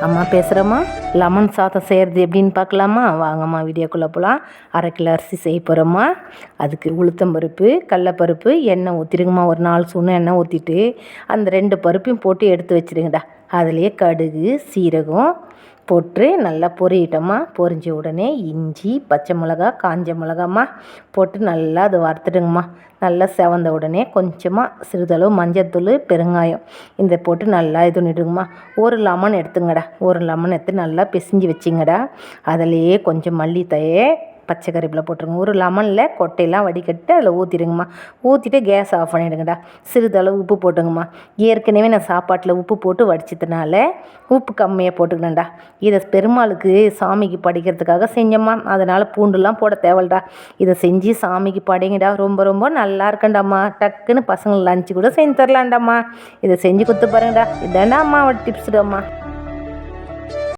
அம்மா பேசுகிறேம்மா. லெமன் சாதம் செய்கிறது எப்படின்னு பார்க்கலாமா? வாங்கம்மா வீடியோக்குள்ளே போகலாம். 1/2 கிலோ அரிசி செய்ய போகிறோம்மா. அதுக்கு உளுத்தம்பருப்பு, கடலப்பருப்பு, எண்ணெய் ஊற்றிடுங்கம்மா. ஒரு 4 ஸ்பூன் எண்ணெய் ஊற்றிட்டு அந்த 2 பருப்பையும் போட்டு எடுத்து வச்சுருங்கடா. அதுலேயே கடுகு, சீரகம் போட்டு நல்லா பொரியட்டோம்மா. பொரிஞ்ச உடனே இஞ்சி, பச்சை மிளகா, காஞ்ச மிளகாம்மா போட்டு நல்லா அதை வறுத்துடுங்கம்மா. நல்லா செவந்த உடனே கொஞ்சமாக சிறிதளவு மஞ்சள்தூள், பெருங்காயம் இந்த போட்டு நல்லா இது பண்ணிவிடுங்கம்மா. ஒரு லெமன் எடுத்துங்கடா. ஒரு லெமன் எடுத்து நல்லா பிசைஞ்சு வச்சிங்கடா. அதிலையே கொஞ்சம் மல்லித்தழையை பச்சை கறிவேப்பிலை போட்டுருங்க. ஒரு லெமனில் கொட்டையெல்லாம் வடிகட்டி அதில் ஊற்றிடுங்கம்மா. ஊற்றிட்டு கேஸ் ஆஃப் பண்ணிவிடுங்கடா. சிறிதளவு உப்பு போட்டுங்கம்மா. ஏற்கனவே நான் சாப்பாட்டில் உப்பு போட்டு வடிச்சதுனால உப்பு கம்மியாக போட்டுக்கணும்டா. இதை பெருமாளுக்கு சாமிக்கு படைக்கிறதுக்காக செஞ்சம்மா. அதனால் பூண்டுலாம் போட தேவையில்லடா. இதை செஞ்சு சாமிக்கு படைங்கடா. ரொம்ப ரொம்ப நல்லா இருக்கண்டாம்மா. டக்குன்னு பசங்களுக்கு லஞ்சு கூட செஞ்சு தரலாண்டாம்மா. இதை செஞ்சு கொடுத்து பாருங்கடா. இதாண்டா அம்மாவோட டிப்ஸ்டாம்மா.